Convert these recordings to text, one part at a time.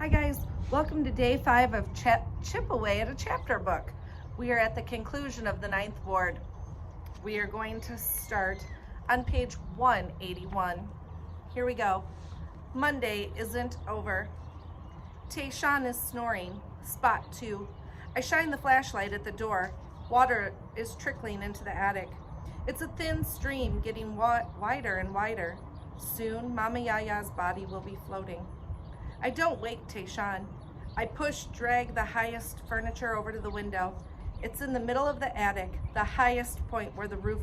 Hi guys, welcome to day 5 of Chip Away at a Chapter book. We are at the conclusion of the 9th board. We are going to start on page 181. Here we go. Monday isn't over. Tayshawn is snoring. Spot 2. I shine the flashlight at the door. Water is trickling into the attic. It's a thin stream getting wider and wider. Soon Mama Yaya's body will be floating. I don't wake Tayshawn. I drag the highest furniture over to the window. It's in the middle of the attic, the highest point where the roof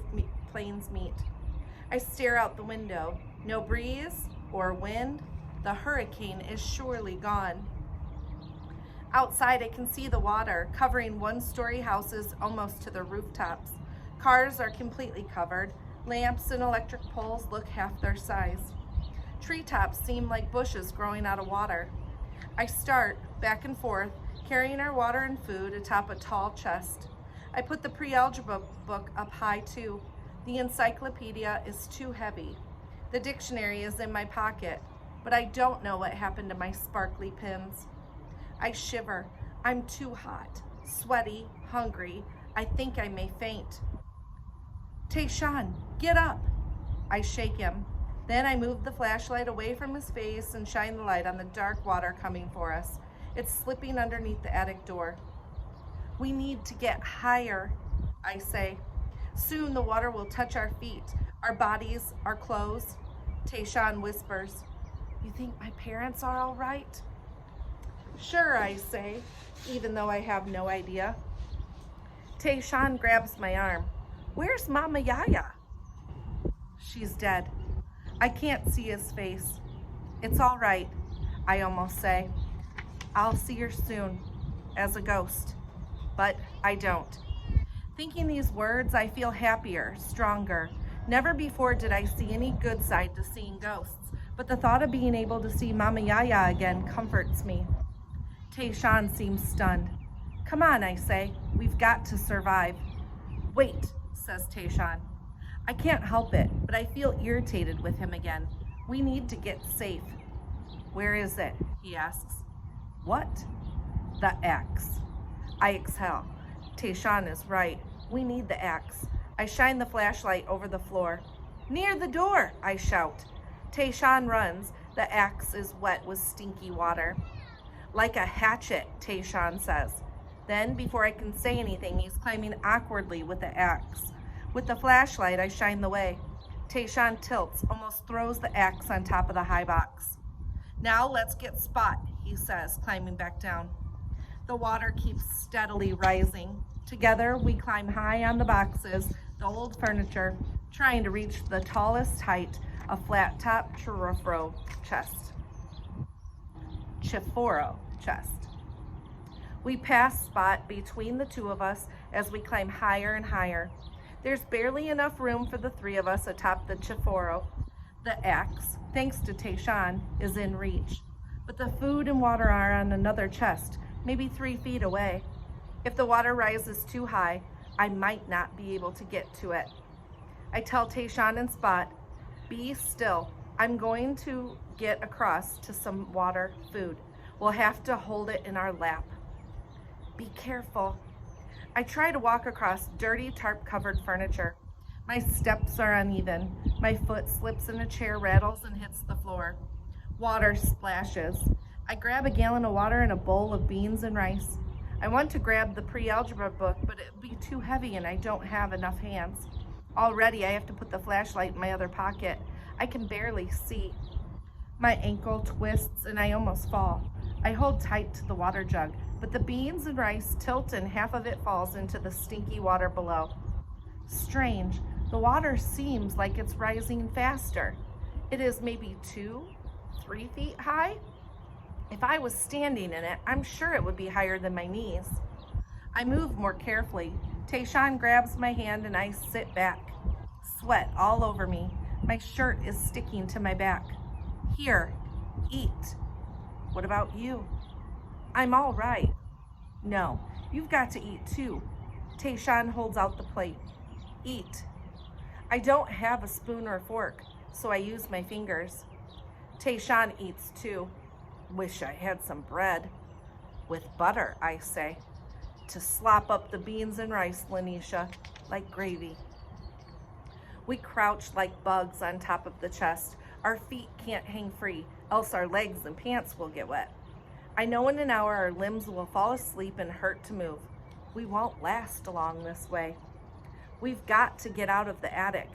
planes meet. I stare out the window. No breeze or wind. The hurricane is surely gone. Outside, I can see the water covering one-story houses almost to the rooftops. Cars are completely covered. Lamps and electric poles look half their size. Treetops seem like bushes growing out of water. I start back and forth, carrying our water and food atop a tall chest. I put the pre-algebra book up high too. The encyclopedia is too heavy. The dictionary is in my pocket, but I don't know what happened to my sparkly pins. I shiver. I'm too hot, sweaty, hungry. I think I may faint. Tayshawn, get up! I shake him. Then I move the flashlight away from his face and shine the light on the dark water coming for us. It's slipping underneath the attic door. We need to get higher, I say. Soon the water will touch our feet, our bodies, our clothes. Tayshawn whispers, "You think my parents are all right?" "Sure," I say, even though I have no idea. Tayshawn grabs my arm. "Where's Mama Yaya?" "She's dead." I can't see his face. "It's all right," I almost say. "I'll see her soon, as a ghost." But I don't. Thinking these words, I feel happier, stronger. Never before did I see any good side to seeing ghosts, but the thought of being able to see Mama Yaya again comforts me. Tayshawn seems stunned. "Come on," I say. "We've got to survive." "Wait," says Tayshawn. I can't help it, but I feel irritated with him again. We need to get safe. "Where is it?" he asks. "What?" "The axe." I exhale. Tayshawn is right. We need the axe. I shine the flashlight over the floor. "Near the door," I shout. Tayshawn runs. The axe is wet with stinky water. "Like a hatchet," Tayshawn says. Then, before I can say anything, he's climbing awkwardly with the axe. With the flashlight, I shine the way. Tayshawn tilts, almost throws the axe on top of the high box. "Now let's get Spot," he says, climbing back down. The water keeps steadily rising. Together, we climb high on the boxes, the old furniture, trying to reach the tallest height, a flat-top Chiforo chest. We pass Spot between the two of us as we climb higher and higher. There's barely enough room for the three of us atop the Chiforo. The axe, thanks to Tayshawn, is in reach. But the food and water are on another chest, maybe 3 feet away. If the water rises too high, I might not be able to get to it. I tell Tayshawn and Spot, "Be still. I'm going to get across to some water, food. We'll have to hold it in our lap." "Be careful." I try to walk across dirty tarp-covered furniture. My steps are uneven. My foot slips in a chair, rattles, and hits the floor. Water splashes. I grab a gallon of water and a bowl of beans and rice. I want to grab the pre-algebra book, but it would be too heavy and I don't have enough hands. Already I have to put the flashlight in my other pocket. I can barely see. My ankle twists and I almost fall. I hold tight to the water jug, but the beans and rice tilt and half of it falls into the stinky water below. Strange, the water seems like it's rising faster. It is maybe 2-3 feet high. If I was standing in it, I'm sure it would be higher than my knees. I move more carefully. Tayshawn grabs my hand and I sit back. Sweat all over me. My shirt is sticking to my back. "Here, eat." "What about you?" "I'm all right." "No, you've got to eat too." Tayshawn holds out the plate. "Eat." I don't have a spoon or fork, so I use my fingers. Tayshawn eats too. Wish I had some bread. With butter, I say. To slop up the beans and rice, Lanisha, like gravy. We crouch like bugs on top of the chest. Our feet can't hang free, else our legs and pants will get wet. I know in an hour our limbs will fall asleep and hurt to move. We won't last long this way. We've got to get out of the attic.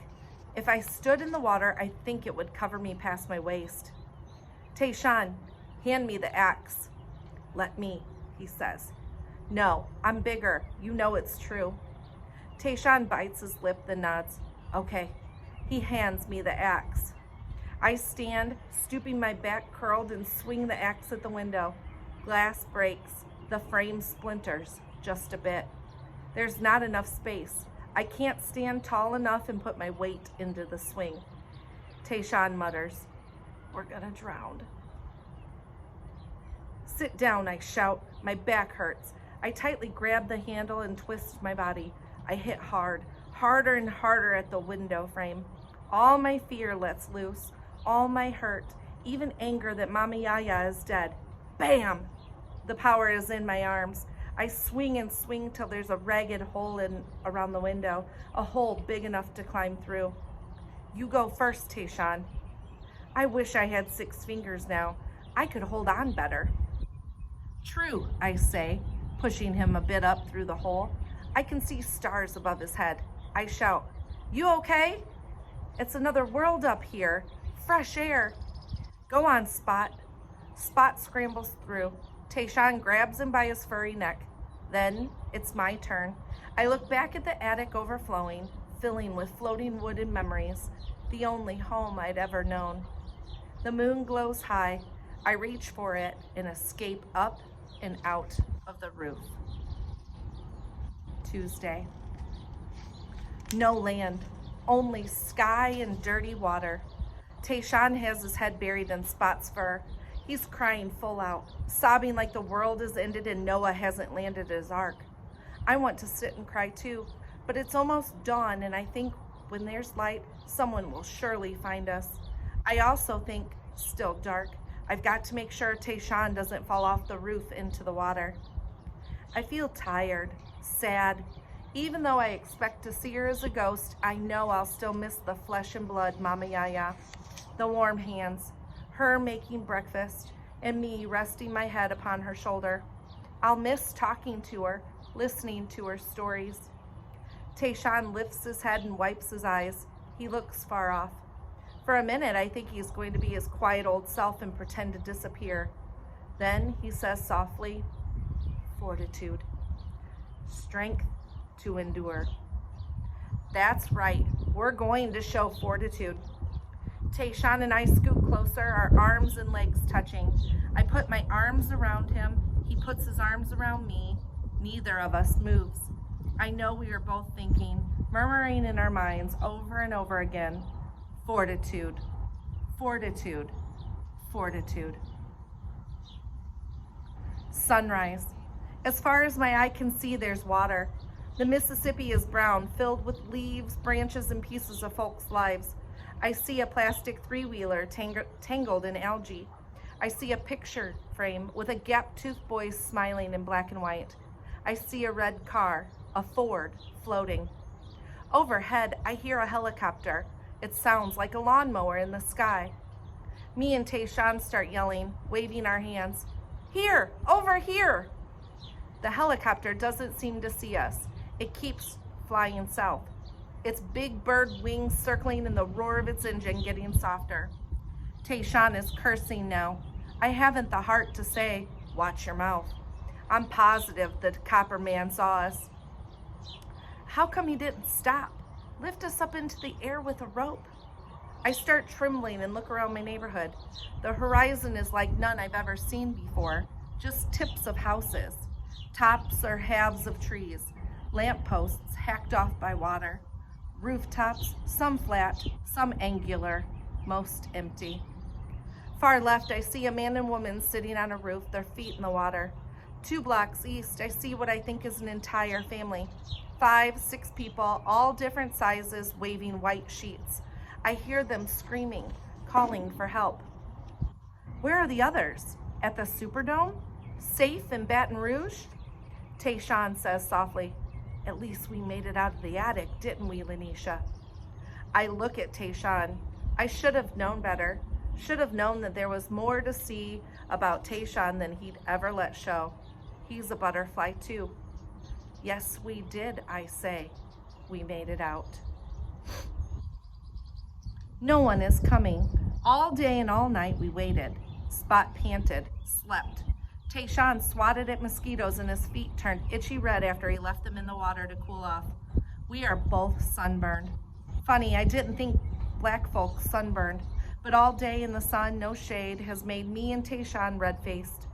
If I stood in the water, I think it would cover me past my waist. Tayshaun, hand me the axe. Let me, he says. No, I'm bigger. You know it's true. Tayshaun bites his lip, then nods. Okay. He hands me the axe. I stand, stooping my back curled, and swing the axe at the window. Glass breaks. The frame splinters, just a bit. There's not enough space. I can't stand tall enough and put my weight into the swing. Tayshaun mutters, we're gonna drown. Sit down, I shout. My back hurts. I tightly grab the handle and twist my body. I hit hard, harder and harder at the window frame. All my fear lets loose, all my hurt, even anger that Mama Yaya is dead. Bam! The power is in my arms. I swing and swing till there's a ragged hole around the window, a hole big enough to climb through. You go first, Tayshaun. I wish I had 6 fingers now. I could hold on better. True, I say, pushing him a bit up through the hole. I can see stars above his head. I shout, you okay? It's another world up here. Fresh air. Go on, Spot. Spot scrambles through. Tayshaun grabs him by his furry neck. Then it's my turn. I look back at the attic overflowing, filling with floating wood and memories, the only home I'd ever known. The moon glows high. I reach for it and escape up and out of the roof. Tuesday. No land, only sky and dirty water. Tayshaun has his head buried in Spot's fur. He's crying full out, sobbing like the world has ended and Noah hasn't landed his ark. I want to sit and cry too, but it's almost dawn and I think when there's light, someone will surely find us. I also think, still dark, I've got to make sure Tayshaun doesn't fall off the roof into the water. I feel tired, sad. Even though I expect to see her as a ghost, I know I'll still miss the flesh and blood Mama Yaya, the warm hands, her making breakfast, and me resting my head upon her shoulder. I'll miss talking to her, listening to her stories. Tayshaun lifts his head and wipes his eyes. He looks far off. For a minute, I think he's going to be his quiet old self and pretend to disappear. Then he says softly, fortitude, strength to endure. That's right, we're going to show fortitude. Tayshaun and I scoot closer, our arms and legs touching. I put my arms around him. He puts his arms around me. Neither of us moves. I know we are both thinking, murmuring in our minds over and over again, fortitude, fortitude, fortitude. Sunrise. As far as my eye can see, there's water. The Mississippi is brown, filled with leaves, branches, and pieces of folks' lives. I see a plastic 3-wheeler tangled in algae. I see a picture frame with a gap-toothed boy smiling in black and white. I see a red car, a Ford, floating. Overhead, I hear a helicopter. It sounds like a lawnmower in the sky. Me and Tayshaun start yelling, waving our hands. Here, over here! The helicopter doesn't seem to see us. It keeps flying south. Its big bird wings circling and the roar of its engine getting softer. Tayshaun is cursing now. I haven't the heart to say, watch your mouth. I'm positive the copper man saw us. How come he didn't stop? Lift us up into the air with a rope? I start trembling and look around my neighborhood. The horizon is like none I've ever seen before, just tips of houses, tops or halves of trees, lampposts hacked off by water. Rooftops, some flat, some angular, most empty. Far left, I see a man and woman sitting on a roof, their feet in the water. 2 blocks east, I see what I think is an entire family. 5, 6 people, all different sizes, waving white sheets. I hear them screaming, calling for help. Where are the others? At the Superdome? Safe in Baton Rouge? Tayshawn says softly, "At least we made it out of the attic, didn't we, Lanisha?" I look at Tayshawn. I should have known better. Should have known that there was more to see about Tayshawn than he'd ever let show. He's a butterfly too. Yes, we did, I say. We made it out. No one is coming. All day and all night we waited. Spot panted, slept. Tayshawn swatted at mosquitoes and his feet turned itchy red after he left them in the water to cool off. We are both sunburned. Funny, I didn't think black folks sunburned, but all day in the sun, no shade, has made me and Tayshawn red-faced.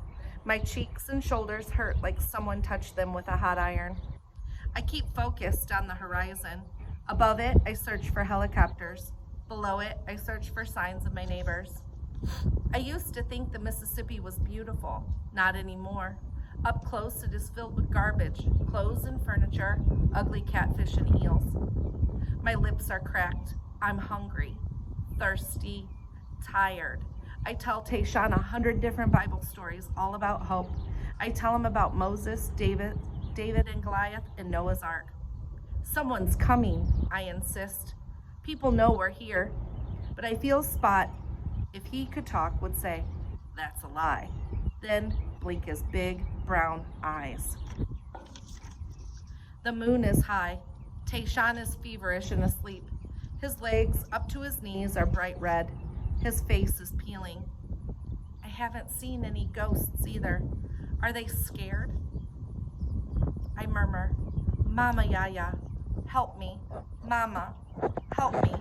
My cheeks and shoulders hurt like someone touched them with a hot iron. I keep focused on the horizon. Above it, I search for helicopters. Below it, I search for signs of my neighbors. I used to think the Mississippi was beautiful. Not anymore. Up close, it is filled with garbage, clothes and furniture, ugly catfish and eels. My lips are cracked. I'm hungry, thirsty, tired. I tell Tayshawn 100 different Bible stories all about hope. I tell him about Moses, David and Goliath, and Noah's Ark. Someone's coming, I insist. People know we're here, but I feel Spot, if he could talk, would say, "That's a lie." Then blink his big brown eyes. The moon is high. Tayshawn is feverish and asleep. His legs up to his knees are bright red. His face is peeling. I haven't seen any ghosts either. Are they scared? I murmur, "Mama Yaya, help me. Mama, help me."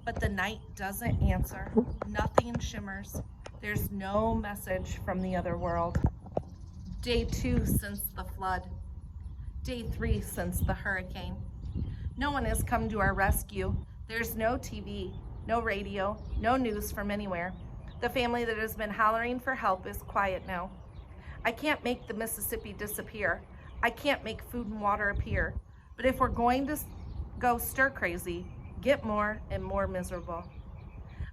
But the night doesn't answer. Nothing shimmers. There's no message from the other world. Day 2 since the flood. Day 3 since the hurricane. No one has come to our rescue. There's no TV, no radio, no news from anywhere. The family that has been hollering for help is quiet now. I can't make the Mississippi disappear. I can't make food and water appear. But if we're going to go stir crazy, get more and more miserable.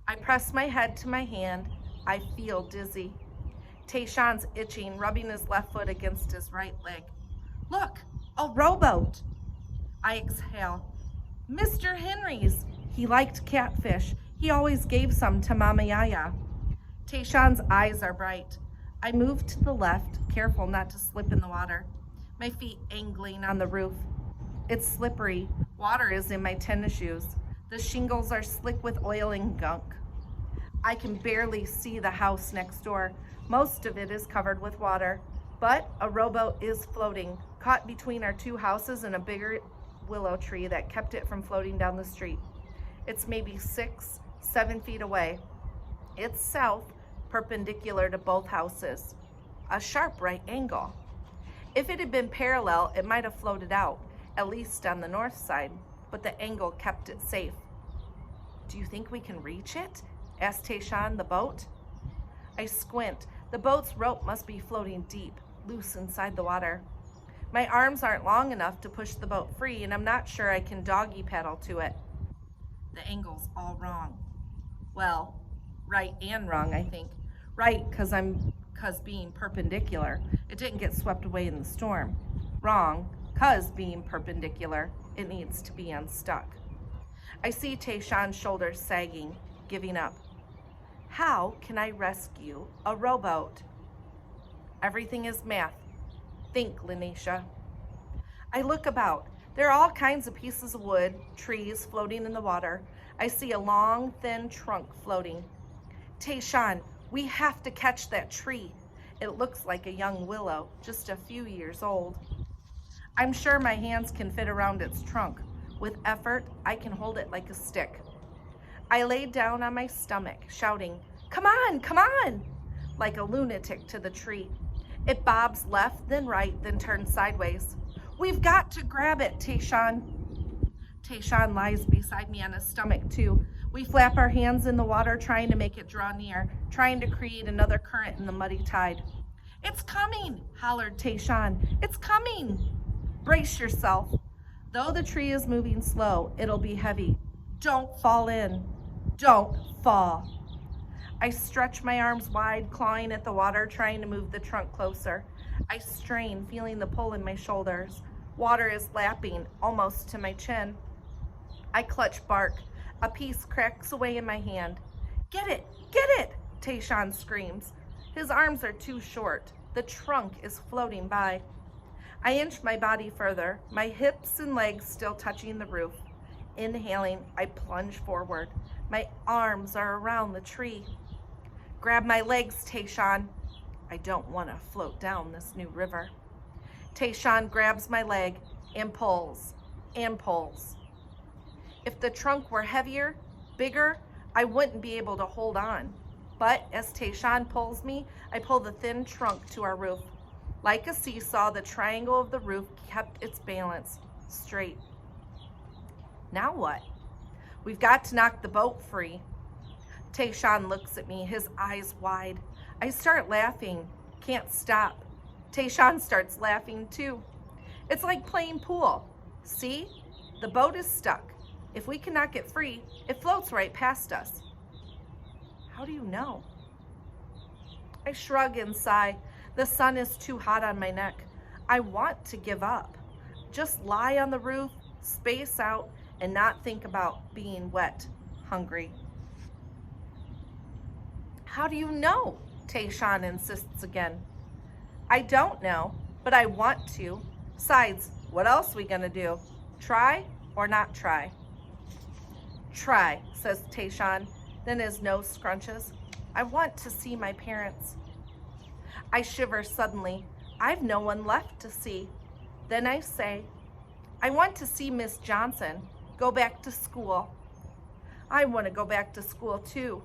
I press my head to my hand. I feel dizzy. Tayshawn's itching, rubbing his left foot against his right leg. Look, a rowboat. I exhale. Mr. Henry's. He liked catfish. He always gave some to Mama Yaya. Tayshawn's eyes are bright. I move to the left, careful not to slip in the water. My feet angling on the roof. It's slippery. Water is in my tennis shoes. The shingles are slick with oil and gunk. I can barely see the house next door. Most of it is covered with water, but a rowboat is floating, caught between our two houses and a bigger willow tree that kept it from floating down the street. It's maybe 6-7 feet away. It's south, perpendicular to both houses. A sharp right angle. If it had been parallel, it might have floated out, at least on the north side, but the angle kept it safe. Do you think we can reach it? Asked Tayshawn, the boat. I squint. The boat's rope must be floating deep, loose inside the water. My arms aren't long enough to push the boat free, and I'm not sure I can doggy paddle to it. The angle's all wrong. Well, right and wrong, I think. Right, because being perpendicular, it didn't get swept away in the storm. Wrong, because being perpendicular, it needs to be unstuck. I see Tayshawn's shoulders sagging, giving up. How can I rescue a rowboat? Everything is math. Think, Lanisha. I look about. There are all kinds of pieces of wood, trees floating in the water. I see a long, thin trunk floating. Tayshawn, we have to catch that tree. It looks like a young willow, just a few years old. I'm sure my hands can fit around its trunk. With effort, I can hold it like a stick. I lay down on my stomach, shouting, "Come on, come on!" like a lunatic to the tree. It bobs left, then right, then turns sideways. We've got to grab it, Tayshawn. Tayshawn lies beside me on his stomach, too. We flap our hands in the water, trying to make it draw near, trying to create another current in the muddy tide. It's coming, hollered Tayshawn. It's coming. Brace yourself. Though the tree is moving slow, it'll be heavy. Don't fall in. Don't fall. I stretch my arms wide, clawing at the water, trying to move the trunk closer. I strain, feeling the pull in my shoulders. Water is lapping almost to my chin. I clutch bark. A piece cracks away in my hand. Get it! Get it! Tayshawn screams. His arms are too short. The trunk is floating by. I inch my body further, my hips and legs still touching the roof. Inhaling, I plunge forward. My arms are around the tree. Grab my legs, Tayshawn. I don't want to float down this new river. Tayshawn grabs my leg and pulls and pulls. If the trunk were heavier, bigger, I wouldn't be able to hold on. But as Tayshawn pulls me, I pull the thin trunk to our roof. Like a seesaw, the triangle of the roof kept its balance straight. Now what? We've got to knock the boat free. Tayshawn looks at me, his eyes wide. I start laughing, can't stop. Tayshawn starts laughing too. It's like playing pool. See? The boat is stuck. If we can knock it free, it floats right past us. How do you know? I shrug and sigh. The sun is too hot on my neck. I want to give up. Just lie on the roof, space out, and not think about being wet, hungry. How do you know? Tayshawn insists again. I don't know, but I want to. Besides, what else are we gonna do? Try or not try? Try, says Tayshawn, then his nose scrunches. I want to see my parents. I shiver suddenly. I've no one left to see. Then I say, I want to see Miss Johnson, go back to school. I want to go back to school too.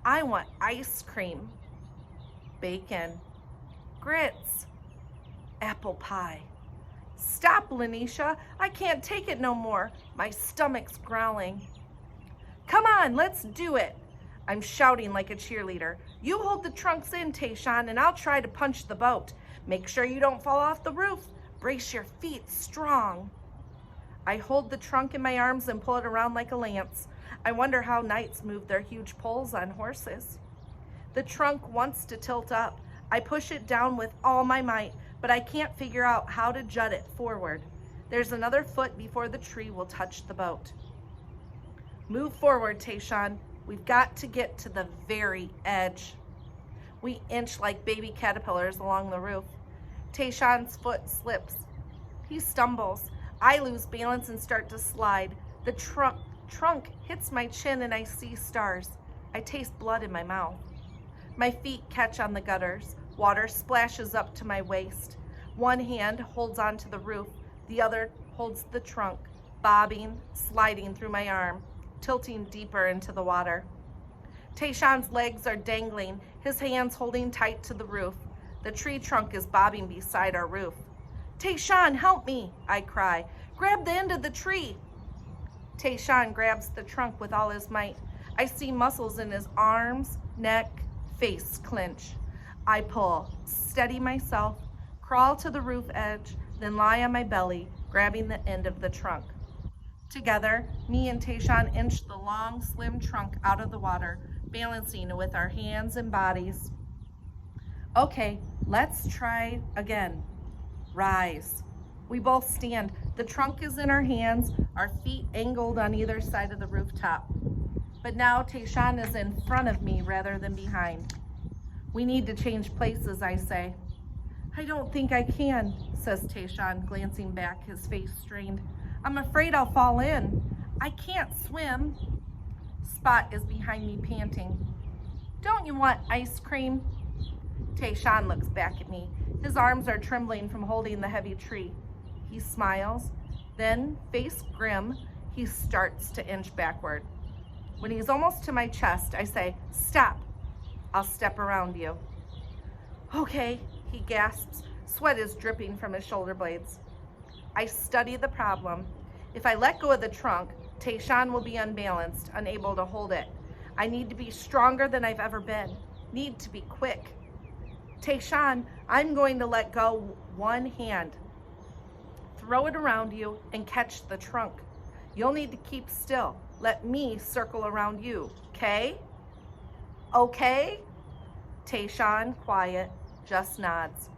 I want ice cream, bacon, grits, apple pie. Stop, Lanisha, I can't take it no more. My stomach's growling. Come on, let's do it. I'm shouting like a cheerleader. You hold the trunks in, Tayshawn, and I'll try to punch the boat. Make sure you don't fall off the roof. Brace your feet strong. I hold the trunk in my arms and pull it around like a lance. I wonder how knights move their huge poles on horses. The trunk wants to tilt up. I push it down with all my might, but I can't figure out how to jut it forward. There's another foot before the tree will touch the boat. Move forward, Tayshawn. We've got to get to the very edge. We inch like baby caterpillars along the roof. Tayshawn's foot slips. He stumbles. I lose balance and start to slide. The trunk hits my chin and I see stars. I taste blood in my mouth. My feet catch on the gutters. Water splashes up to my waist. One hand holds onto the roof. The other holds the trunk, bobbing, sliding through my arm, tilting deeper into the water. Tayshawn's legs are dangling, his hands holding tight to the roof. The tree trunk is bobbing beside our roof. Tayshawn, help me, I cry. Grab the end of the tree. Tayshawn grabs the trunk with all his might. I see muscles in his arms, neck, face clench. I pull, steady myself, crawl to the roof edge, then lie on my belly, grabbing the end of the trunk. Together, me and Tayshawn inch the long, slim trunk out of the water, balancing with our hands and bodies. Okay, let's try again. Rise. We both stand. The trunk is in our hands, our feet angled on either side of the rooftop. But now Tayshawn is in front of me rather than behind. We need to change places, I say. I don't think I can, says Tayshawn, glancing back, his face strained. I'm afraid I'll fall in. I can't swim. Spot is behind me, panting. Don't you want ice cream? Tayshawn looks back at me. His arms are trembling from holding the heavy tree. He smiles. Then, face grim, he starts to inch backward. When he's almost to my chest, I say, stop. I'll step around you. Okay, he gasps. Sweat is dripping from his shoulder blades. I study the problem. If I let go of the trunk, Tayshawn will be unbalanced, unable to hold it. I need to be stronger than I've ever been. Need to be quick. Tayshawn, I'm going to let go one hand. Throw it around you and catch the trunk. You'll need to keep still. Let me circle around you, okay? Okay? Tayshawn, quiet, just nods.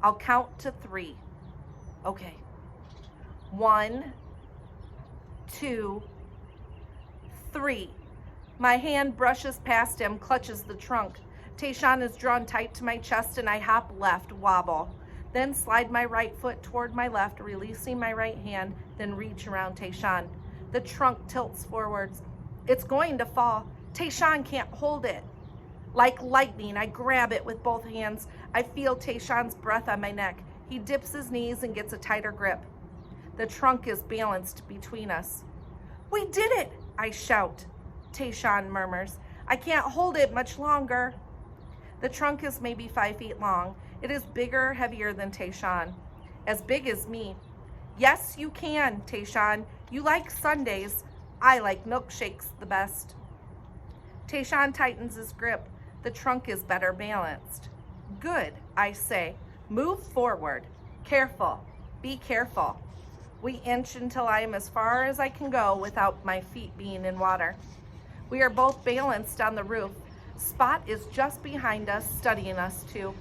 I'll count to 3. Okay. 1, 2, 3. My hand brushes past him, clutches the trunk. Tayshawn is drawn tight to my chest and I hop left, wobble. Then slide my right foot toward my left, releasing my right hand, then reach around Tayshawn. The trunk tilts forwards. It's going to fall. Tayshawn can't hold it. Like lightning, I grab it with both hands. I feel Tayshawn's breath on my neck. He dips his knees and gets a tighter grip. The trunk is balanced between us. We did it, I shout. Tayshawn murmurs. I can't hold it much longer. The trunk is maybe 5 feet long. It is bigger, heavier than Tayshawn. As big as me. Yes, you can, Tayshawn. You like sundaes. I like milkshakes the best. Tayshawn tightens his grip. The trunk is better balanced. Good, I say. Move forward. Careful. Be careful. We inch until I am as far as I can go without my feet being in water. We are both balanced on the roof. Spot is just behind us, studying us too.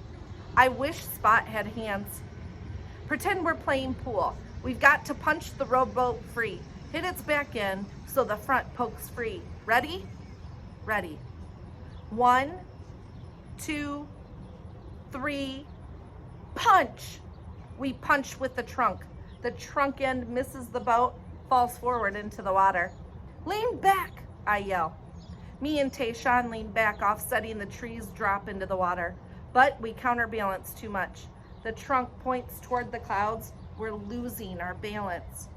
I wish Spot had hands. Pretend we're playing pool. We've got to punch the rowboat free. Hit its back end so the front pokes free. Ready? Ready. 1, 2, 3, punch! We punch with the trunk. The trunk end misses the boat, falls forward into the water. Lean back, I yell. Me and Tayshawn lean back, offsetting the trees drop into the water. But we counterbalance too much. The trunk points toward the clouds. We're losing our balance.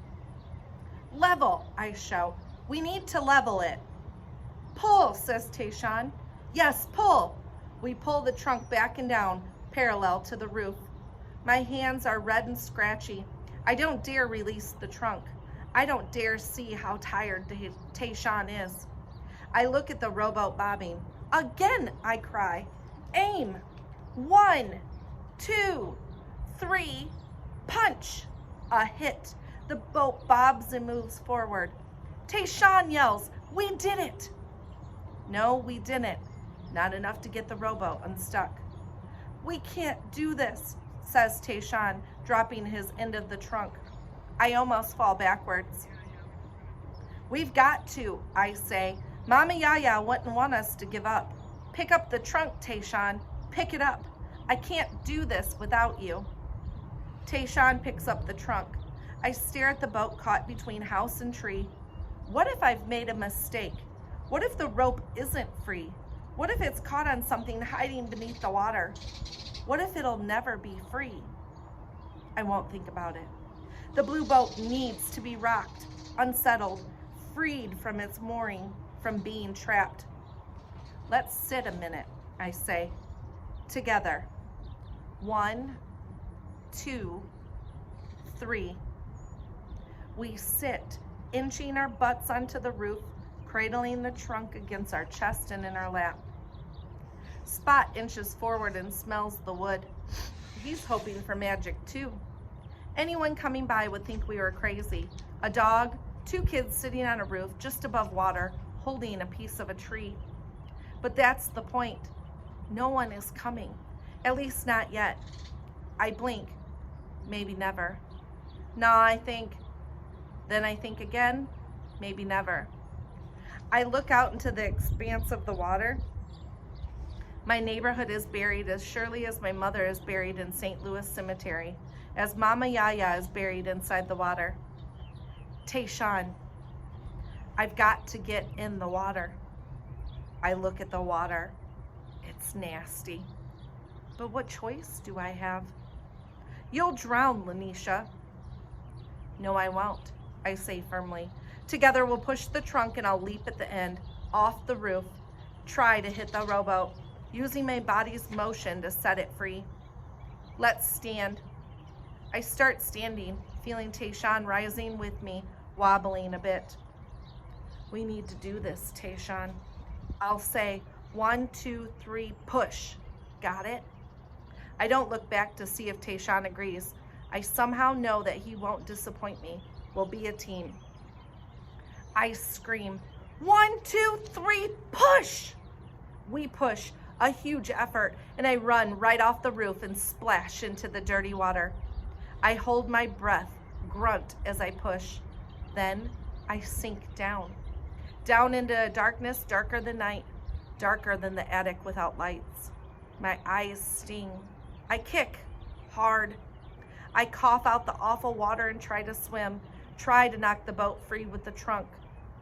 Level, I shout. We need to level it. Pull, says Tayshawn. Yes, pull. We pull the trunk back and down, parallel to the roof. My hands are red and scratchy. I don't dare release the trunk. I don't dare see how tired Tayshawn is. I look at the rowboat bobbing. Again, I cry. Aim. 1, 2, 3, punch. A hit. The boat bobs and moves forward. Tayshawn yells, we did it. No, we didn't. Not enough to get the rowboat unstuck. We can't do this, says Tayshawn, dropping his end of the trunk. I almost fall backwards. We've got to, I say. Mama Yaya wouldn't want us to give up. Pick up the trunk, Tayshawn. Pick it up. I can't do this without you. Tayshawn picks up the trunk. I stare at the boat caught between house and tree. What if I've made a mistake? What if the rope isn't free? What if it's caught on something hiding beneath the water? What if it'll never be free? I won't think about it. The blue boat needs to be rocked, unsettled, freed from its mooring, from being trapped. Let's sit a minute, I say, together. 1, 2, 3. We sit, inching our butts onto the roof, cradling the trunk against our chest and in our lap. Spot inches forward and smells the wood. He's hoping for magic too. Anyone coming by would think we were crazy. A dog, 2 kids sitting on a roof just above water, holding a piece of a tree. But that's the point. No one is coming. At least not yet. I blink. Maybe never. No, I think. Then I think again. Maybe never. I look out into the expanse of the water. My neighborhood is buried as surely as my mother is buried in St. Louis Cemetery, as Mama Yaya is buried inside the water. Tayshawn, I've got to get in the water. I look at the water. It's nasty. But what choice do I have? You'll drown, Lanisha. No, I won't, I say firmly. Together we'll push the trunk and I'll leap at the end, off the roof, try to hit the rowboat, using my body's motion to set it free. Let's stand. I start standing, feeling Tayshawn rising with me, wobbling a bit. We need to do this, Tayshawn. I'll say 1, 2, 3, push. Got it? I don't look back to see if Tayshawn agrees. I somehow know that he won't disappoint me. We'll be a team. I scream, 1, 2, 3, push! We push, a huge effort, and I run right off the roof and splash into the dirty water. I hold my breath, grunt as I push. Then I sink down into a darkness darker than night, darker than the attic without lights. My eyes sting. I kick hard. I cough out the awful water and try to swim, try to knock the boat free with the trunk.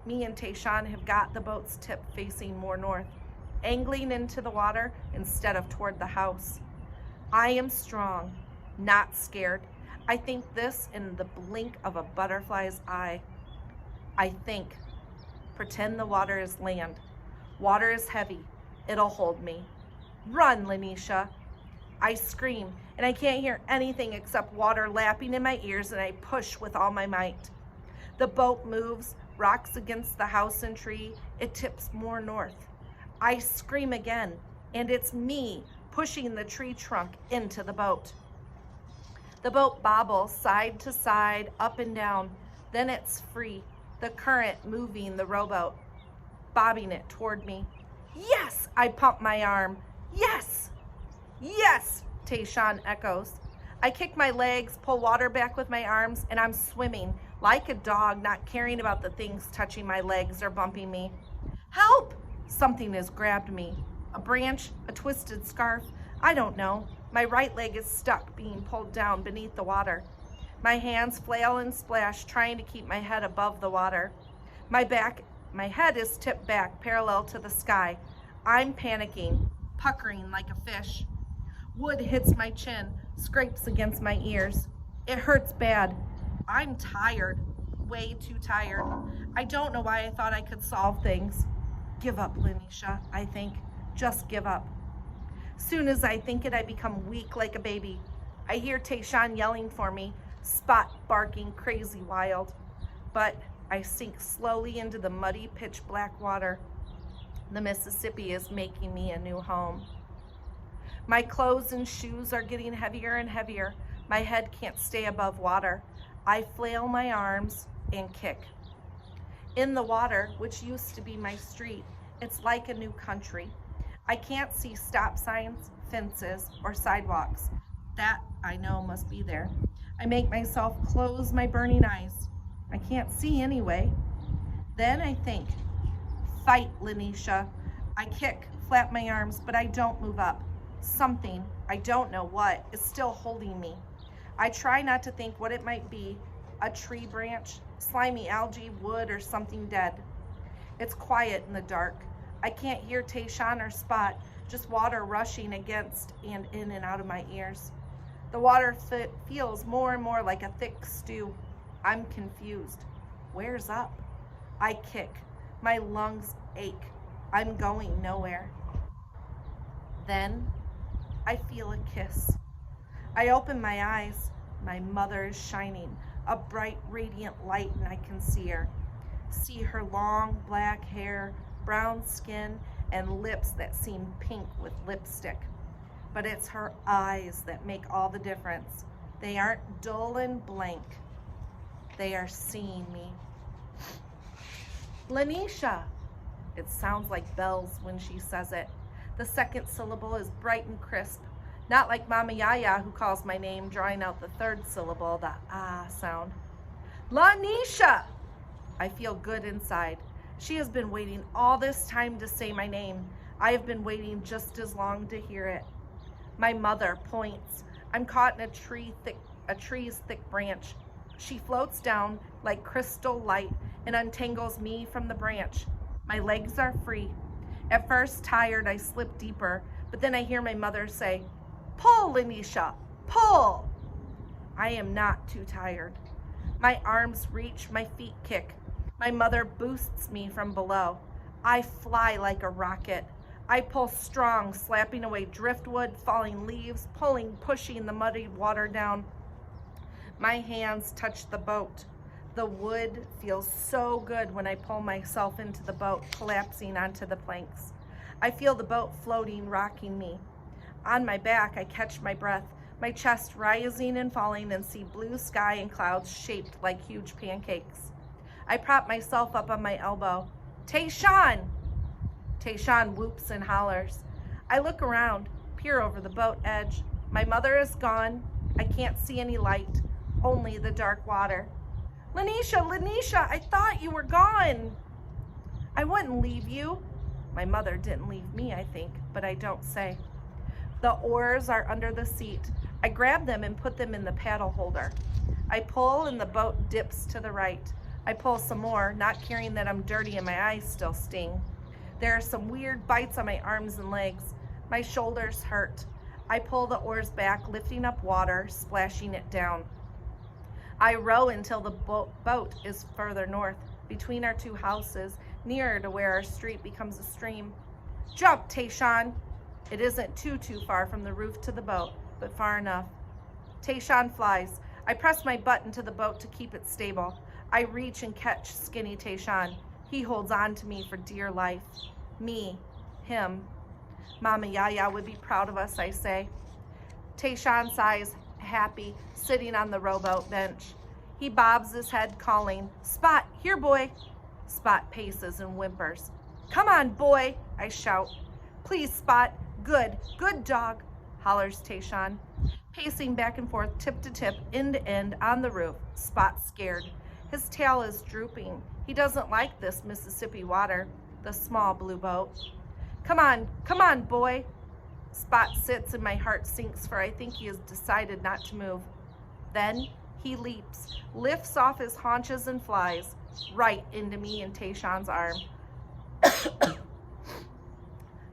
Me and Tayshawn have got the boat's tip facing more north, angling into the water instead of toward the house. I am strong, not scared. I think this in the blink of a butterfly's eye. I think, pretend the water is land. Water is heavy. It'll hold me. Run, Lanisha. I scream, and I can't hear anything except water lapping in my ears, and I push with all my might. The boat moves, rocks against the house and tree. It tips more north. I scream again, and it's me pushing the tree trunk into the boat. The boat bobbles side to side, up and down. Then it's free, the current moving the rowboat, bobbing it toward me. Yes, I pump my arm. Yes, yes, Tayshawn echoes. I kick my legs, pull water back with my arms, and I'm swimming like a dog, not caring about the things touching my legs or bumping me. Help! Something has grabbed me. A branch, a twisted scarf, I don't know. My right leg is stuck, being pulled down beneath the water. My hands flail and splash, trying to keep my head above the water. My head is tipped back, parallel to the sky. I'm panicking, puckering like a fish. Wood hits my chin, scrapes against my ears. It hurts bad. I'm tired, way too tired. I don't know why I thought I could solve things. Give up, Lanisha, I think. Just give up. Soon as I think it, I become weak like a baby. I hear Tayshawn yelling for me, Spot barking crazy wild. But I sink slowly into the muddy, pitch black water. The Mississippi is making me a new home. My clothes and shoes are getting heavier and heavier. My head can't stay above water. I flail my arms and kick. In the water, which used to be my street, it's like a new country. I can't see stop signs, fences, or sidewalks. That, I know, must be there. I make myself close my burning eyes. I can't see anyway. Then I think, fight, Lanisha. I kick, flap my arms, but I don't move up. Something, I don't know what, is still holding me. I try not to think what it might be, a tree branch, slimy algae, wood, or something dead. It's quiet in the dark. I can't hear Tayshawn or Spot, just water rushing against and in and out of my ears. The water feels more and more like a thick stew. I'm confused. Where's up? I kick. My lungs ache. I'm going nowhere. Then I feel a kiss. I open my eyes. My mother is shining, a bright, radiant light, and I can see her. See her long black hair, brown skin, and lips that seem pink with lipstick. But it's her eyes that make all the difference. They aren't dull and blank. They are seeing me. Lanisha. It sounds like bells when she says it. The second syllable is bright and crisp, not like Mama Yaya, who calls my name, drawing out the third syllable, the ah sound. Lanisha! I feel good inside. She has been waiting all this time to say my name. I have been waiting just as long to hear it. My mother points. I'm caught in a tree's thick branch. She floats down like crystal light and untangles me from the branch. My legs are free. At first, tired, I slip deeper, but then I hear my mother say, "Pull, Lanisha, pull!" I am not too tired. My arms reach, my feet kick. My mother boosts me from below. I fly like a rocket. I pull strong, slapping away driftwood, falling leaves, pulling, pushing the muddy water down. My hands touch the boat. The wood feels so good when I pull myself into the boat, collapsing onto the planks. I feel the boat floating, rocking me. On my back, I catch my breath, my chest rising and falling, and see blue sky and clouds shaped like huge pancakes. I prop myself up on my elbow. Tayshawn! Tayshaun whoops and hollers. I look around, peer over the boat edge. My mother is gone. I can't see any light, only the dark water. Lanisha, Lanisha, I thought you were gone. I wouldn't leave you. My mother didn't leave me, I think, but I don't say. The oars are under the seat. I grab them and put them in the paddle holder. I pull and the boat dips to the right. I pull some more, not caring that I'm dirty and my eyes still sting. There are some weird bites on my arms and legs. My shoulders hurt. I pull the oars back, lifting up water, splashing it down. I row until the boat is further north, between our two houses, nearer to where our street becomes a stream. Jump, Tayshaun. It isn't too far from the roof to the boat, but far enough. Tayshaun flies. I press my butt into the boat to keep it stable. I reach and catch skinny Tayshaun. He holds on to me for dear life. Me, him. Mama Yaya would be proud of us, I say. Tayshaun sighs, happy, sitting on the rowboat bench. He bobs his head, calling, Spot, here, boy. Spot paces and whimpers. Come on, boy, I shout. Please, Spot. Good dog, hollers Tayshaun. Pacing back and forth, tip to tip, end to end, on the roof. Spot's scared. His tail is drooping. He doesn't like this Mississippi water, the small blue boat. Come on, boy. Spot sits and my heart sinks, for I think he has decided not to move. Then he leaps, lifts off his haunches and flies right into me and Tayshaun's arm.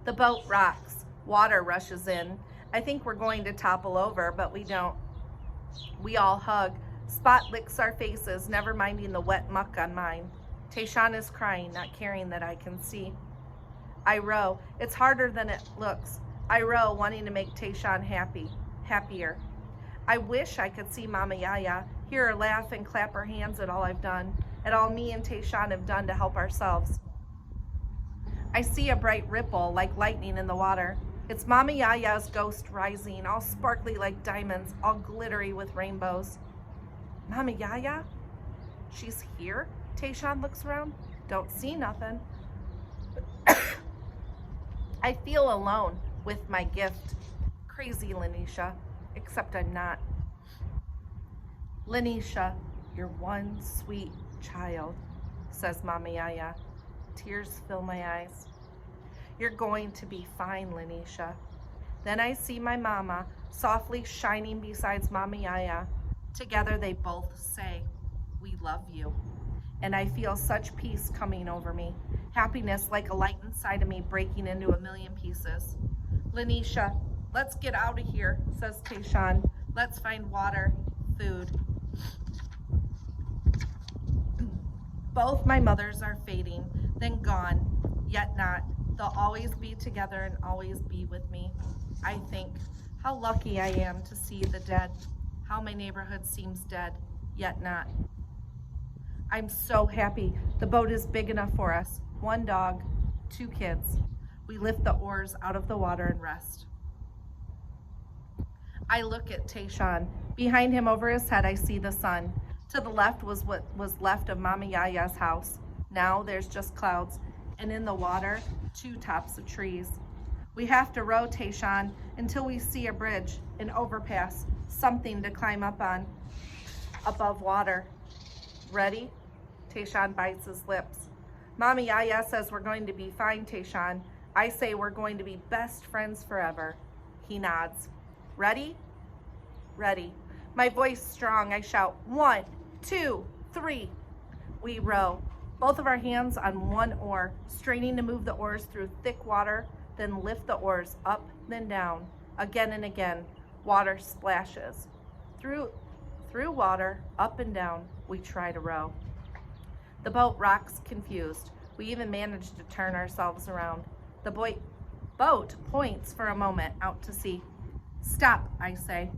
The boat rocks. Water rushes in. I think we're going to topple over, but we don't. We all hug. Spot licks our faces, never minding the wet muck on mine. Tayshaun is crying, not caring that I can see. I row. It's harder than it looks. I row, wanting to make Tayshaun happier. I wish I could see Mama Yaya, hear her laugh and clap her hands at all I've done, at all me and Tayshaun have done to help ourselves. I see a bright ripple like lightning in the water. It's Mama Yaya's ghost rising, all sparkly like diamonds, all glittery with rainbows. Mama Yaya? She's here? Tayshaun looks around. Don't see nothing. I feel alone with my gift. Crazy Lanisha, except I'm not. Lanisha, you're one sweet child, says Mama Yaya. Tears fill my eyes. You're going to be fine, Lanisha. Then I see my mama softly shining beside Mama Yaya. Together they both say, we love you. And I feel such peace coming over me. Happiness like a light inside of me breaking into a million pieces. Lanisha, let's get out of here, says Tayshaun. Let's find water, food. Both my mothers are fading, then gone, yet not. They'll always be together and always be with me. I think, how lucky I am to see the dead, how my neighborhood seems dead, yet not. I'm so happy. The boat is big enough for us. 1 dog, 2 kids. We lift the oars out of the water and rest. I look at Tayshaun. Behind him over his head, I see the sun. To the left was what was left of Mama Yaya's house. Now there's just clouds, and in the water, 2 tops of trees. We have to row, Tayshaun, until we see a bridge, an overpass, something to climb up on, above water. Ready? Tayshaun bites his lips. Mama Yaya says we're going to be fine, Tayshaun. I say we're going to be best friends forever. He nods. Ready? Ready. My voice strong, I shout, 1, 2, 3. We row, both of our hands on 1 oar, straining to move the oars through thick water, then lift the oars up, then down, again and again. Water splashes. Through water, up and down, we try to row. The boat rocks confused. We even manage to turn ourselves around. The boat points for a moment out to sea. Stop, I say.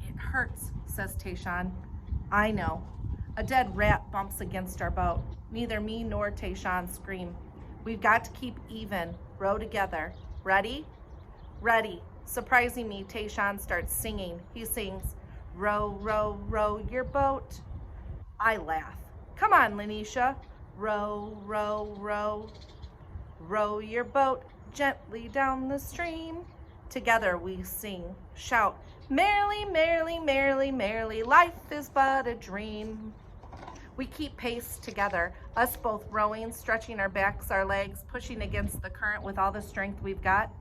It hurts, says Tayshaun. I know. A dead rat bumps against our boat. Neither me nor Tayshaun scream. We've got to keep even, row together. Ready? Ready. Surprising me, Tayshaun starts singing. He sings, row, row, row your boat. I laugh. Come on, Lanisha. Row, row, row. Row your boat gently down the stream. Together we sing, shout, merrily, merrily, merrily, merrily, life is but a dream. We keep pace together, us both rowing, stretching our backs, our legs, pushing against the current with all the strength we've got.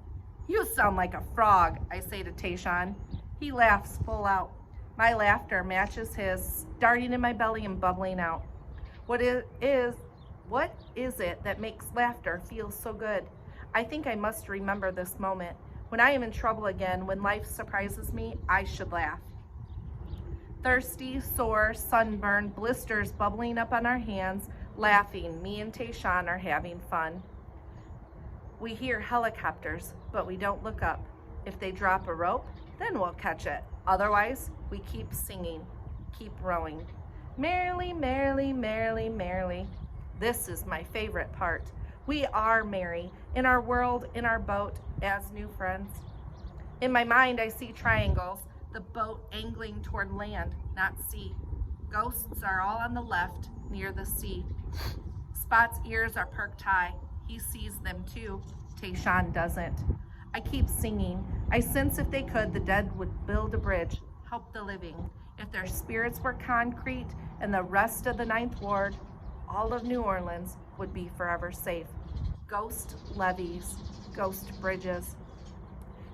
You sound like a frog, I say to Tayshaun. He laughs full out. My laughter matches his, starting in my belly and bubbling out. What is it that makes laughter feel so good? I think I must remember this moment. When I am in trouble again, when life surprises me, I should laugh. Thirsty, sore, sunburned, blisters bubbling up on our hands, laughing, me and Tayshaun are having fun. We hear helicopters, but we don't look up. If they drop a rope, then we'll catch it. Otherwise, we keep singing, keep rowing. Merrily, merrily, merrily, merrily. This is my favorite part. We are merry in our world, in our boat, as new friends. In my mind, I see triangles, the boat angling toward land, not sea. Ghosts are all on the left, near the sea. Spot's ears are perked high. He sees them too. Tayshaun doesn't. I keep singing. I sense if they could, the dead would build a bridge, help the living. If their spirits were concrete and the rest of the Ninth Ward, all of New Orleans would be forever safe. Ghost levees, ghost bridges.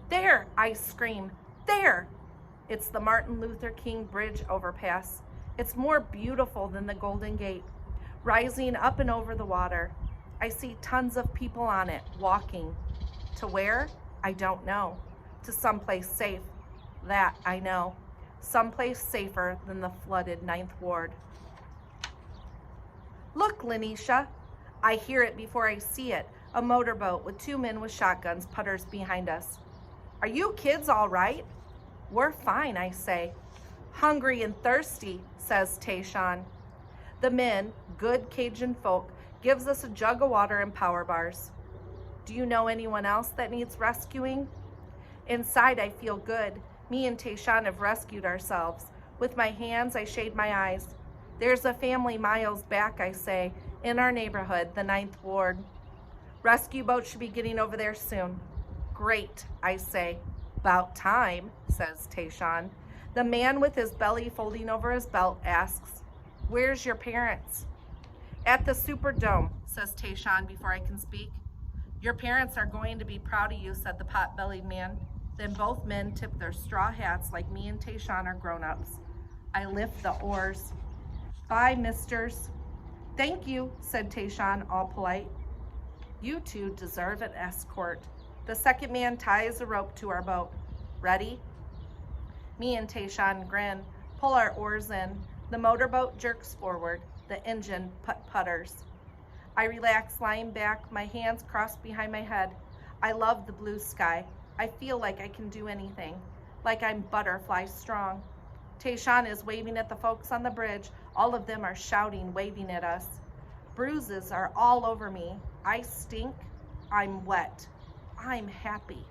There, I scream, there! It's the Martin Luther King Bridge overpass. It's more beautiful than the Golden Gate, rising up and over the water. I see tons of people on it, walking. To where? I don't know. To someplace safe. That I know. Someplace safer than the flooded Ninth Ward. Look, Lanisha. I hear it before I see it. A motorboat with two men with shotguns putters behind us. Are you kids all right? We're fine, I say. Hungry and thirsty, says Tayshaun. The men, good Cajun folk, gives us a jug of water and power bars. Do you know anyone else that needs rescuing? Inside, I feel good. Me and Tayshaun have rescued ourselves. With my hands, I shade my eyes. There's a family miles back, I say, in our neighborhood, the Ninth Ward. Rescue boat should be getting over there soon. Great, I say. About time, says Tayshaun. The man with his belly folding over his belt asks, where's your parents? At the Superdome, says Tayshaun before I can speak. Your parents are going to be proud of you, said the pot-bellied man. Then both men tip their straw hats like me and Tayshaun are grown-ups. I lift the oars. Bye, misters. Thank you, said Tayshaun, all polite. You two deserve an escort. The second man ties a rope to our boat. Ready? Me and Tayshaun grin, pull our oars in. The motorboat jerks forward. The engine putters. I relax, lying back, my hands crossed behind my head. I love the blue sky. I feel like I can do anything, like I'm butterfly strong. Tayshaun is waving at the folks on the bridge. All of them are shouting, waving at us. Bruises are all over me. I stink. I'm wet. I'm happy.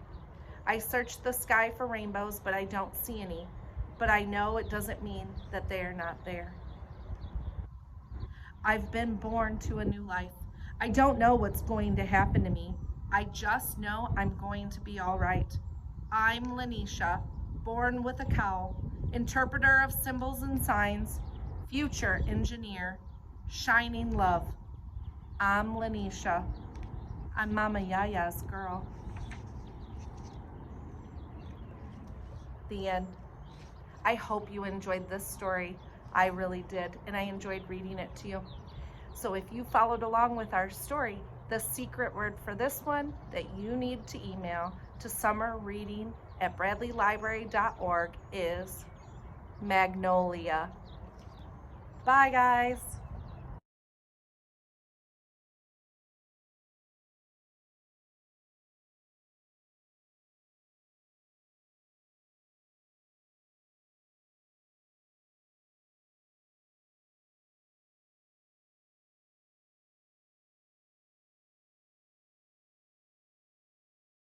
I search the sky for rainbows, but I don't see any. But I know it doesn't mean that they are not there. I've been born to a new life. I don't know what's going to happen to me. I just know I'm going to be all right. I'm Lanisha, born with a cowl, interpreter of symbols and signs, future engineer, shining love. I'm Lanisha. I'm Mama Yaya's girl. The end. I hope you enjoyed this story. I really did, and I enjoyed reading it to you. So if you followed along with our story, the secret word for this one that you need to email to summerreading@bradleylibrary.org is magnolia. Bye, guys.